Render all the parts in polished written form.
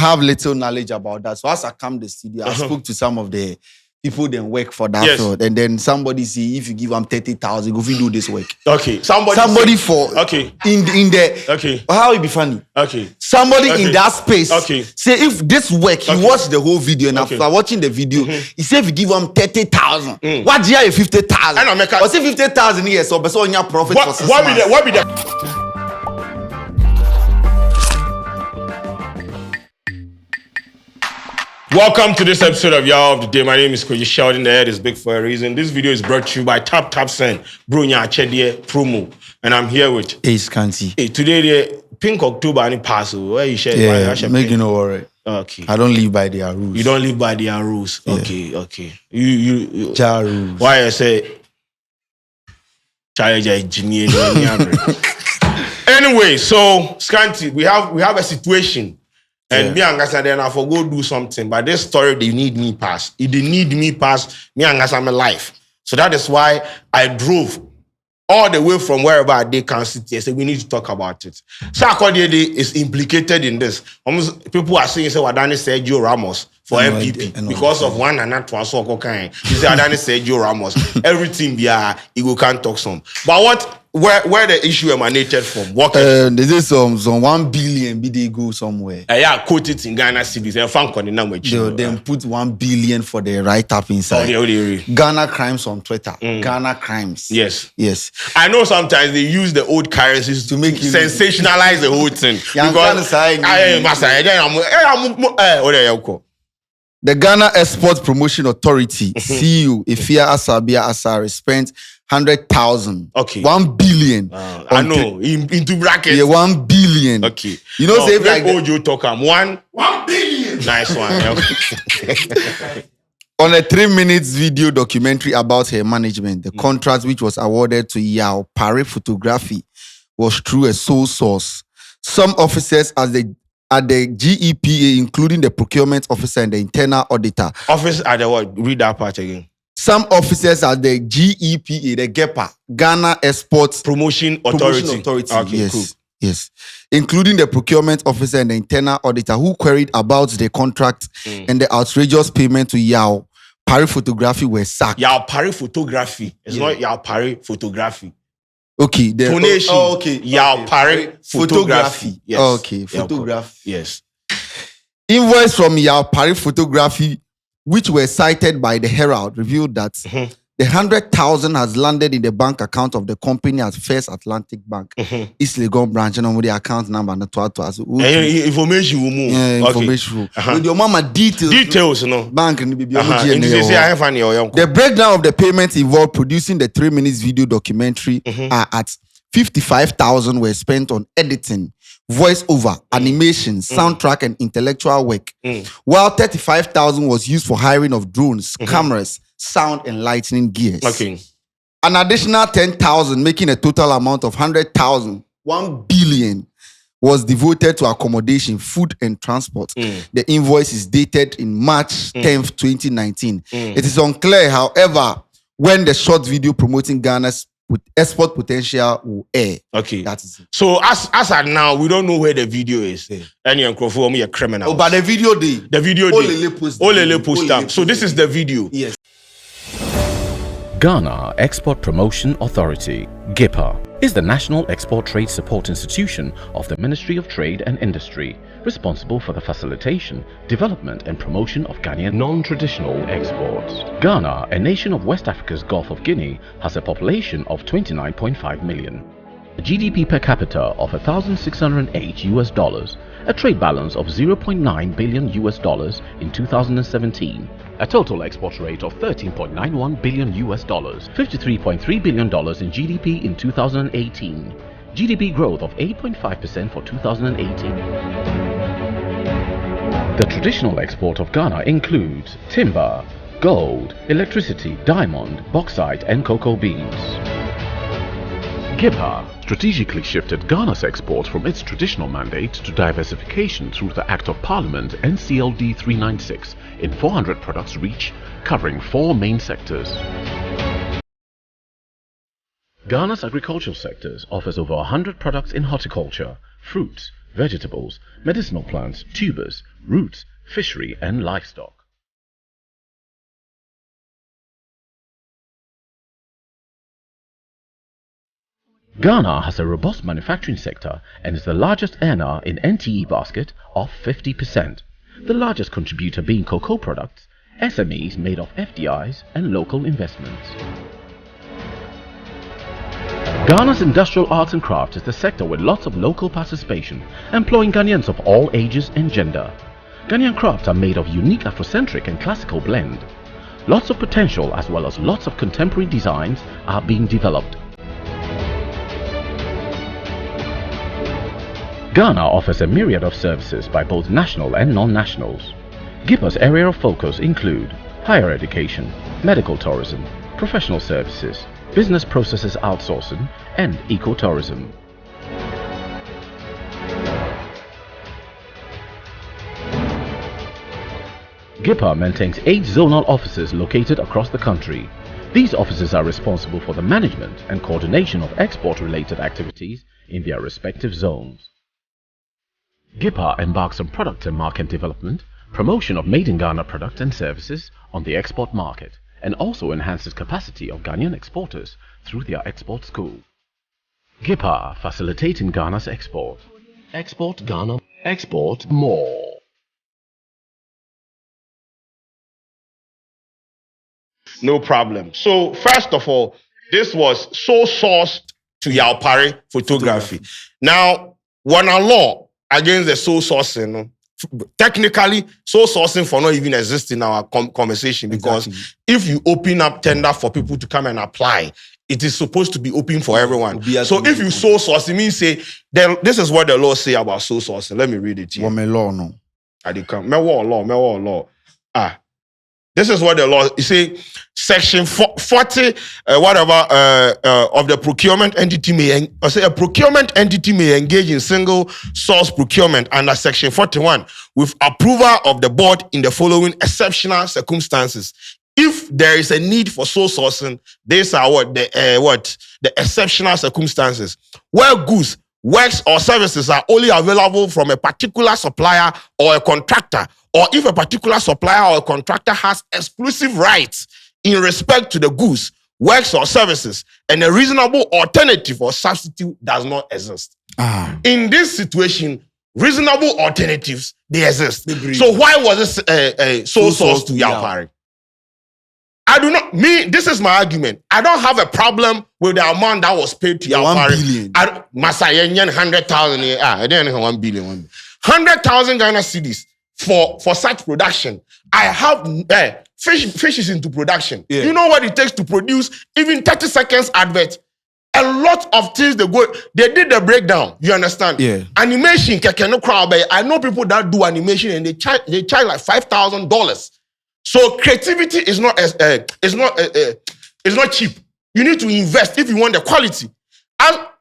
have little knowledge about that. So as I come to the studio, I spoke to some of the people that work for that field, and then somebody see if you give them 30,000, go do this work. Okay. Somebody for in the how it be funny. Somebody in that space. Say if this work, you watch the whole video, and after watching the video, he say if you give them 30,000, what do you 50,000? Or say 50,000 years, so on your profit for 6 months. What be the Welcome to this episode of Y'all of the Day. My name is Sheldon. The head is big for a reason. This video is brought to you by Tap Send, Brunya Chedie Promo. And I'm here with Ace Kanti. Hey, today the Pink October and Paso. Where you share? Yeah, make you no worry. Okay. I don't live by their rules. You don't live by their rules. Yeah. Okay. You Ja rules. Why I say Chaya engineer. Anyway, so Scanty, we have a situation. And me and Gasa then I for go do something. But this story they need me pass. It they need me pass me and Gasa my life. So that is why I drove all the way from wherever they can sit here. So we need to talk about it. Sarkodie is implicated in this. Almost people are saying say Wadani Sergio Ramos for MPP because of one and not one so kind. He said Wadani Sergio Ramos. Everything be Ego can't talk some. But where the issue emanated from? This is some 1 billion they go somewhere. Yeah, quote it in Ghana cities. They then put 1 billion for the write-up inside. Ghana crimes on Twitter. Ghana crimes. Yes. I know sometimes they use the old currencies to make sensationalize the whole thing. The Ghana Export Promotion Authority, CEO, Ifia Asabia Asare, spent 100,000. 1 billion. I know. Into brackets. Yeah, 1 billion. Okay. You know, say like you talk 1 billion. Nice one. On a 3 minutes video documentary about her management, the contract which was awarded to Yao Pare Photography was through a sole source. Some officers at the GEPA, including the procurement officer and the internal auditor. Office at the what? Read that part again. Some officers at the GEPA, the GEPA, Ghana Export Promotion Authority. Okay, yes. Including the procurement officer and the internal auditor who queried about the contract and the outrageous payment to Yao Pare Photography were sacked. Yao Pare Photography. It's not Yao Pare Photography. Okay. Donation. Yao Pare Photography. Yes. Okay. Photography. Yes. Invoice from Yao Pare Photography, which were cited by the Herald, revealed that the 100,000 has landed in the bank account of the company at First Atlantic Bank, East Legon branch, and the account number and the information will move. Information. With your mama details, no bank and the breakdown of the payments involved producing the 3 minutes video documentary at 55,000 were spent on editing, voiceover, animation, soundtrack, and intellectual work, while 35,000 was used for hiring of drones, cameras, sound, and lighting gears. An additional 10,000, making a total amount of 100,000, 1 billion, was devoted to accommodation, food, and transport. The invoice is dated in March 10th, 2019. It is unclear, however, when the short video promoting Ghana's export potential will air. That is it. So as at now, we don't know where the video is. And you're a criminal. But the video day. Olele post them. So this is the video. Yes. Ghana Export Promotion Authority, GEPA, is the National Export Trade Support Institution of the Ministry of Trade and Industry, responsible for the facilitation, development and promotion of Ghanaian non-traditional exports. Ghana, a nation of West Africa's Gulf of Guinea, has a population of 29.5 million, a GDP per capita of $1,608, a trade balance of $0.9 billion in 2017, a total export rate of $13.91 billion, $53.3 billion in GDP in 2018, GDP growth of 8.5% for 2018. The traditional export of Ghana includes timber, gold, electricity, diamond, bauxite, and cocoa beans. GEPA strategically shifted Ghana's exports from its traditional mandate to diversification through the Act of Parliament NCLD 396 in 400 products reach, covering 4 main sectors. Ghana's agricultural sectors offers over 100 products in horticulture, fruits, vegetables, medicinal plants, tubers, roots, fishery and livestock. Ghana has a robust manufacturing sector and is the largest earner in NTE basket of 50%, the largest contributor being cocoa products, SMEs made of FDIs and local investments. Ghana's industrial arts and crafts is the sector with lots of local participation, employing Ghanaians of all ages and gender. Ghanaian crafts are made of unique Afrocentric and classical blend. Lots of potential as well as lots of contemporary designs are being developed. Ghana offers a myriad of services by both national and non-nationals. GEPA's area of focus include higher education, medical tourism, professional services, business processes outsourcing, and ecotourism. GEPA maintains 8 zonal offices located across the country. These offices are responsible for the management and coordination of export-related activities in their respective zones. GEPA embarks on product and market development, promotion of made in Ghana products and services on the export market, and also enhances capacity of Ghanaian exporters through their export school. GEPA facilitating Ghana's export. Export Ghana, export more. No problem. So first of all, this was sole sourced to Yaupari photography. Now, when a law against the sole sourcing, technically, sole sourcing for not even exist in our conversation, because if you open up tender for people to come and apply, it is supposed to be open for everyone. So if you sole source, it means say, this is what the law say about sole sourcing. Let me read it here. Law, no. Law. This is what the law, you say, section 40, of the procurement entity may, a procurement entity may engage in single source procurement under section 41 with approval of the board in the following exceptional circumstances. If there is a need for sole sourcing, these are the exceptional circumstances where goods, works or services are only available from a particular supplier or a contractor, or if a particular supplier or a contractor has exclusive rights in respect to the goods, works or services, and a reasonable alternative or substitute does not exist. In this situation, reasonable alternatives, they exist. So why was this sole source to Yaupari? This is my argument. I don't have a problem with the amount that was paid to Yaupari. 100,000. I didn't know 1 billion. 100,000 Ghana cedis for such production. I have fish is into production. Yeah. You know what it takes to produce even 30 seconds advert? A lot of things they did the breakdown. You understand? Yeah. Animation, I know people that do animation and they charge like $5,000. So creativity is not cheap. You need to invest if you want the quality.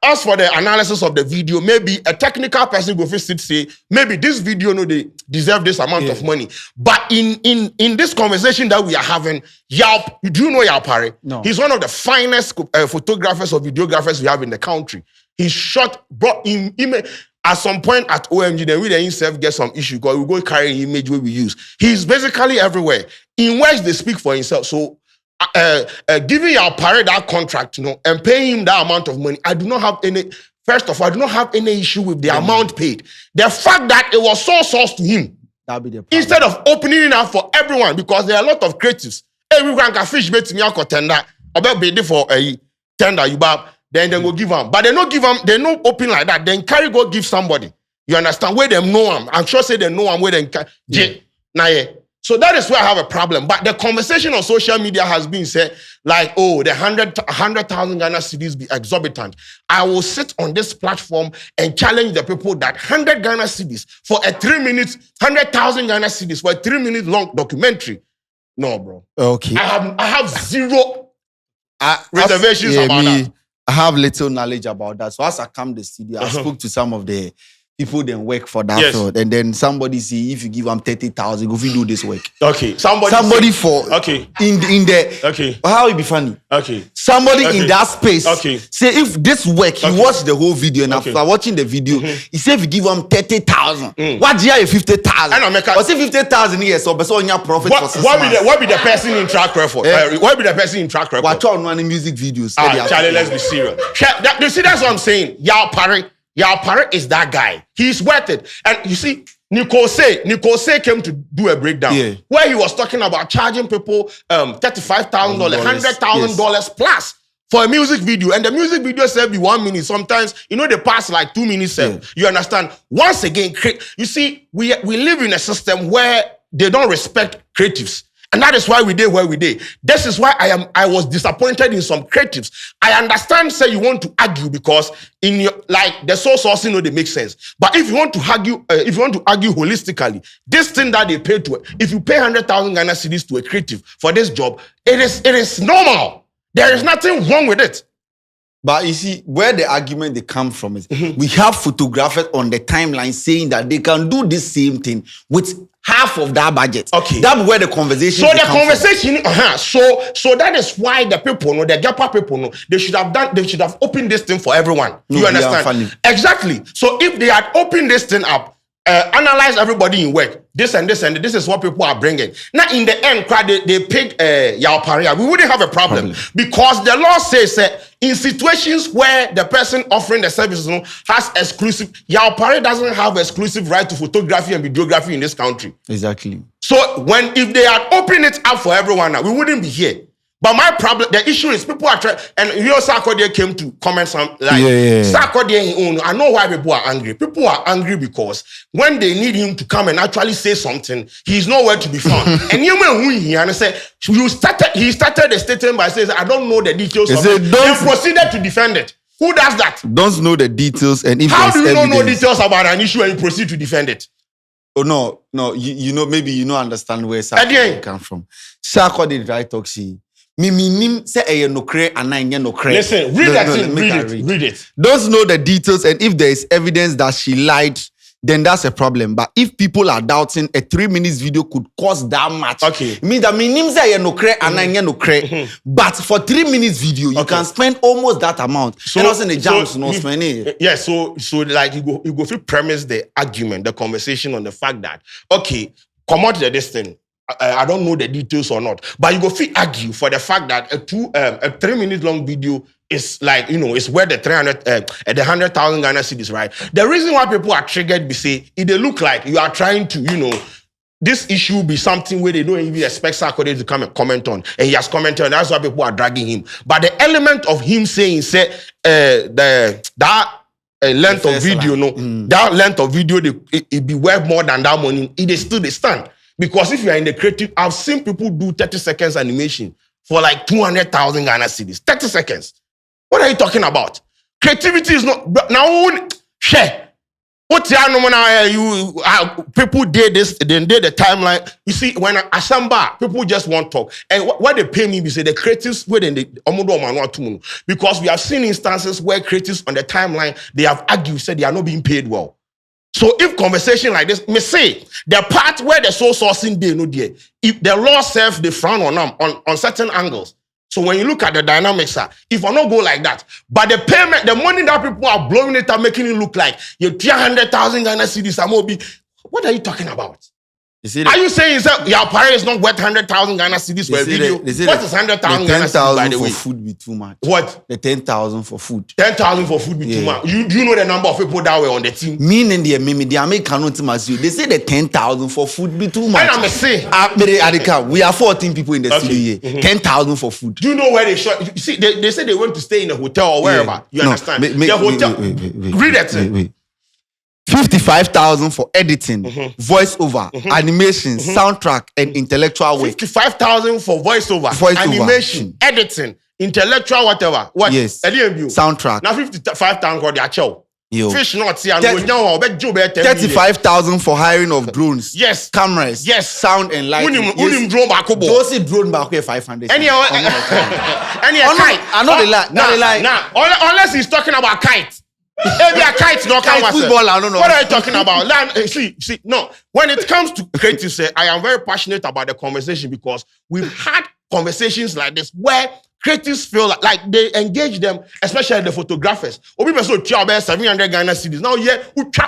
As for the analysis of the video, maybe a technical person go first say, maybe this video they deserve this amount of money. But in this conversation that we are having, do you know Yaupari? No. He's one of the finest photographers or videographers we have in the country. He brought in image. At some point at OMG, then we himself get some issue because we go carry image where we use. He's basically everywhere. In words, they speak for himself. So giving Yaupari that contract, and paying him that amount of money, I do not have any. First of all, I do not have any issue with the amount paid. The fact that it was so sourced to him, that'll be the problem. Instead of opening it up for everyone, because there are a lot of creatives. Everyone can fish bait me out tender. About bid for a tender you buy. Then they go give them. But they don't give them, they not open like that. Then carry go give somebody. You understand? Where them know them. I'm sure say they know them where they can. So that is where I have a problem. But the conversation on social media has been said, like, oh, the 100,000 Ghana cedis be exorbitant. I will sit on this platform and challenge the people that 100 Ghana cedis for a 3 minutes, 100,000 Ghana cedis for a 3 minute long documentary. No, bro. Okay. I have zero reservations about that. I have little knowledge about that. So as I come to the studio, I spoke to some of the people then work for that Yes. field, and then somebody see if you give them 30,000, go do this work. Okay. Somebody for okay. in the Okay. how it be funny? Okay. Somebody Okay. in that space Okay. say if this work he Okay. watch the whole video and Okay. after watching the video he say if you give him 30,000, what do you 50,000? I know, make a- or say 50,000 years so but so on your profit for 6 months. What be the person in track record? What be the person in track record? Watch on one music videos. Charlie, let's be serious. You see, that's what I'm saying. Yao Pare is that guy. He's worth it. And you see, Nicole Say came to do a breakdown where he was talking about charging people $35,000, $100,000 plus for a music video. And the music video said be 1 minute. Sometimes, they pass like 2 minutes. You understand? Once again, you see, we live in a system where they don't respect creatives. And that is why we did where we did. This is why I was disappointed in some creatives. I understand, say you want to argue because in your the sourcing, they make sense. But if you want to argue, holistically, this thing that they pay to, if you pay 100,000 Ghana cedis to a creative for this job, it is normal. There is nothing wrong with it. But you see, where the argument they come from is we have photographers on the timeline saying that they can do this same thing with half of that budget. Okay. That's where the conversation. So the conversation, so that is why the people, the GEPA people, they should have opened this thing for everyone. You understand? Exactly. So if they had opened this thing up, analyze everybody in work, this and this is what people are bringing. Now in the end, they picked Yao Paria. We wouldn't have a problem because the law says in situations where the person offering the services has exclusive, Yao Paria doesn't have exclusive right to photography and videography in this country. Exactly. So if they had opened it up for everyone now, we wouldn't be here. But my problem, the issue is people are trying, and Sarkodie came to comment some Sarkodie. I know why people are angry. People are angry because when they need him to come and actually say something, he's nowhere to be found. And you know who he and say he started the statement by saying, I don't know the details of it. Then proceeded to defend it. Who does that? Don't know the details, and if how do you not know details about an issue and you proceed to defend it? Oh no, you know maybe you don't understand where Sarkodie come from. Sarkodie right talk see. Listen, read it. Don't know the details, and if there is evidence that she lied, then that's a problem. But if people are doubting a 3 minutes video could cost that much, it means that but for 3 minutes video, you can spend almost that amount. So like you go to premise the argument, the conversation on the fact that come out this thing. I don't know the details or not, but you go feel argue for the fact that a 3 minute long video is like, it's where the 100,000 Ghana cedis, right? The reason why people are triggered, be say, it they look like you are trying to, this issue be something where they don't even expect Sarkodie to come and comment on, and he has commented, and that's why people are dragging him. But the element of him saying, that length of video, that length of video, it be worth more than that money, it is still the stand. Because if you are in the creative, I've seen people do 30 seconds animation for like 200,000 Ghana cedis. 30 seconds. What are you talking about? Creativity is not. Now, share. What people did this, then did the timeline. You see, when Asamba, people just want to talk. And what they pay me, we say the creatives within the because we have seen instances where creatives on the timeline, they have argued, said they are not being paid well. So if conversation like this, me say the part where the soul sourcing they no there, if the law self they frown on them on certain angles. So when you look at the dynamics, if I not go like that, but the payment, the money that people are blowing it up, making it look like you're 300,000 Ghana cedis, what are you talking about? Are you saying your parent is not worth 100,000 Ghana cedis for a video? What is 100,000 Ghana cedis by the way? For food be too much. What? The 10,000 for food. 10,000 for food be too much. You know the number of people that were on the team? Meaning the American you. They say the 10,000 for food be too much. And I'm saying, we are 14 people in the studio here. 10,000 for food. Do you know where they shot? You see, they said they went to stay in a hotel or wherever. You understand? The hotel. Read it. Wait. 55,000 for editing, voiceover, animation, soundtrack, and intellectual work. 55,000 for voiceover, animation, editing, intellectual whatever. What? Yes. Soundtrack. Now 55,000 for their show. Fish not see 35,000 for hiring of drones. Yes. Cameras. Yes. Sound and lighting. Yes. Drone back. Those drone back 500. Kite. I know they lie. Unless he's talking about kite. Kite, no, football, I don't know. What are you talking about? See, no. When it comes to creatives, I am very passionate about the conversation because we've had conversations like this where creatives feel like they engage them, especially the photographers. Or people so 700 Ghana cedis. Now,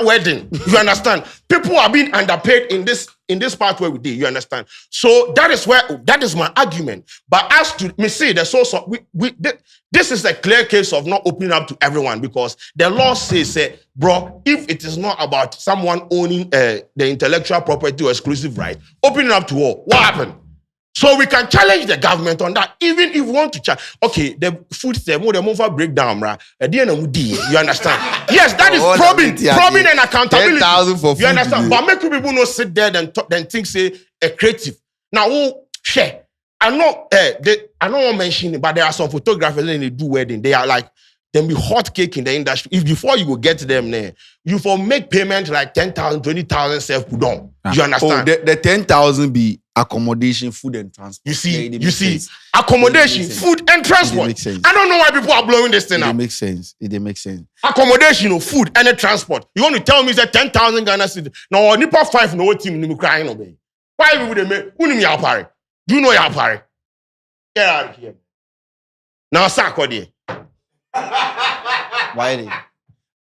wedding. You understand? People are being underpaid in this part where we did. You understand? So that is my argument. But as to me say the source of this is a clear case of not opening up to everyone because the law says, bro, if it is not about someone owning the intellectual property or exclusive right, opening up to all. What happened? So we can challenge the government on that, even if we want to challenge. Okay, the food system, the move breakdown, right? You understand? Yes, that is probing and accountability. 10,000 for food. You understand? But make people not sit there and think say a creative. Now, share. I know I don't want to mention it, but there are some photographers and they do wedding. They are like them be hot cake in the industry. If before you go get them there, you for make payment like 10,000, 20,000 self put on. You understand? The 10,000 be accommodation, food and transport. You see, accommodation, food and transport. I don't know why people are blowing this thing up. It makes sense. It makes sense. Accommodation, food and transport. You want to tell me that 10,000 Ghana cedis? Now, Nipa 5 no team ni crying obey. Why would they make? Who name your party? Do you know your party? Get out of here. Now, Sarkodie. Why?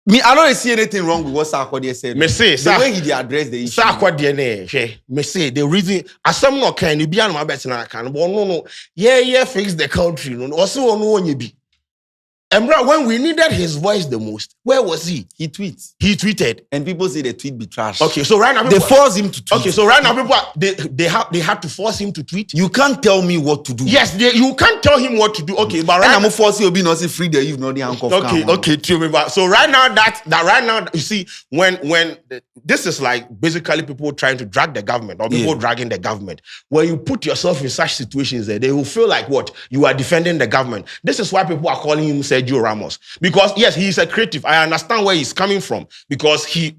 Me, I don't see anything wrong with what Sarkodie said. Me say, the way he addressed the issue. Sarkodie, me say the reason. As some no can you be on my bet na can. But no. Yeah, fix the country. No, also no one you be. And when we needed his voice the most, where was he? He tweeted. And people say the tweet be trash. Okay, so right now they force him to tweet. Okay, so right now people they had to force him to tweet. You can't tell me what to do. Yes, you can't tell him what to do. Okay, but right now I'm forcing you be not say free the you've not the handcuff. Okay, tell me about. So right now that right now you see when this is like basically people trying to drag the government or people dragging the government. When you put yourself in such situations there, they will feel like what you are defending the government. This is why people are calling him Sergio Ramos. Because yes, he is a creative. I understand where he's coming from. Because he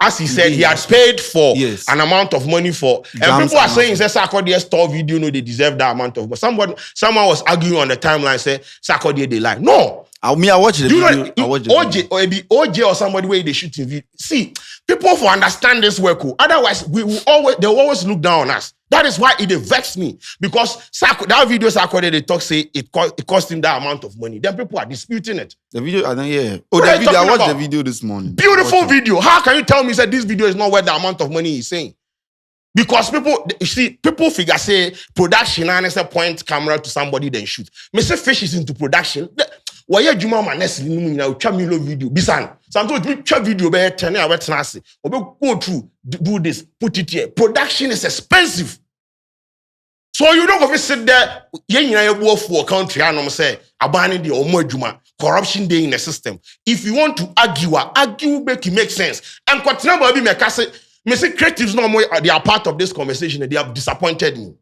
as he said, he had paid for an amount of money for. And people are saying, Sarkodie store video, no, they deserve that amount of. But someone was arguing on the timeline, say Sarkodie they lie. No. I watch the video. OJ or somebody where they shooting video. See, people for understand this work. Otherwise, they will always look down on us. That is why it vexed me because that video Sarkodie they talk say it cost him that amount of money. Then people are disputing it. The video, I don't hear. Oh, the video. I watched the video this morning. Beautiful video. How can you tell me that this video is not worth the amount of money he's saying? Because people figure say production and say point camera to somebody then shoot. Mr. Fish is into production. Why you Juma Manesi now chamilo video? Bisan. Sometimes we chat video be 10 hours nasi. Or go through do this, put it here. Production is expensive. So you don't go sit there. You work for a country. I say abandoning the omo Juma corruption day in the system. If you want to argue make it make sense. And continue to be me say creatives no more. They are part of this conversation. They have disappointed me.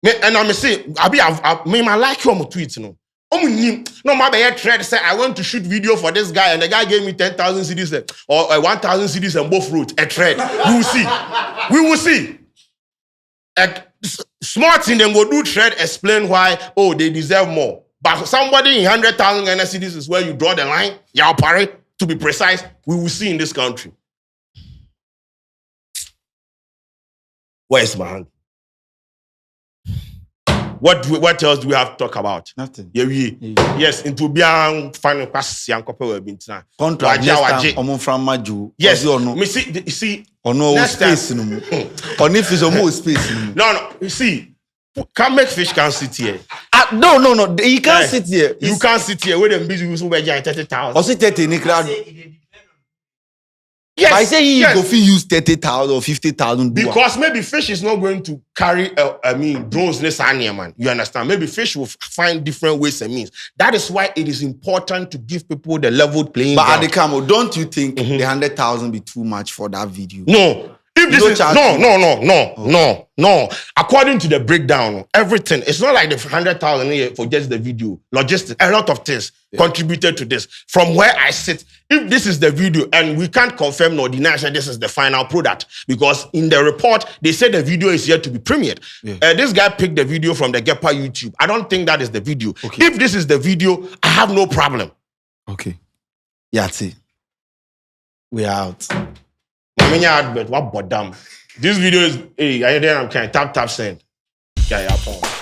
And I'm saying I like you on tweet no. No, my bad thread said I want to shoot video for this guy, and the guy gave me 10,000 cedis or 1,000 cedis and both wrote a thread. We will see. Smart thing then go do thread, explain why, they deserve more. But somebody in 100,000 Ghana cedis is where you draw the line. Y'all parry, to be precise, we will see in this country. Where's my hand? What else do we have to talk about? Nothing. Yes, into beyond final passes and couple of been tonight. Contract next time from Maju. Yes, me see. No space no more. On if is more space no more. No. You see, can't make fish can sit here. No. He can't sit here. You can't sit here. Where them busy with 30,000. Or sit 30 in crowd. Yes, but I say he go fit use 30,000 or 50,000. Because maybe fish is not going to carry, drones this man. You understand? Maybe fish will find different ways and means. That is why it is important to give people the leveled playing ground. But at the camera, don't you think the 100,000 be too much for that video? No. If this is no. According to the breakdown, everything, it's not like the 100,000 here for just the video. Logistics, a lot of things contributed to this. From where I sit, if this is the video and we can't confirm nor deny that this is the final product, because in the report, they said the video is yet to be premiered. Yeah. This guy picked the video from the GEPA YouTube. I don't think that is the video. Okay. If this is the video, I have no problem. Okay. Yati. We are out. Many advert, what bottom. This video is, hey, I am tap send. Yeah, yeah,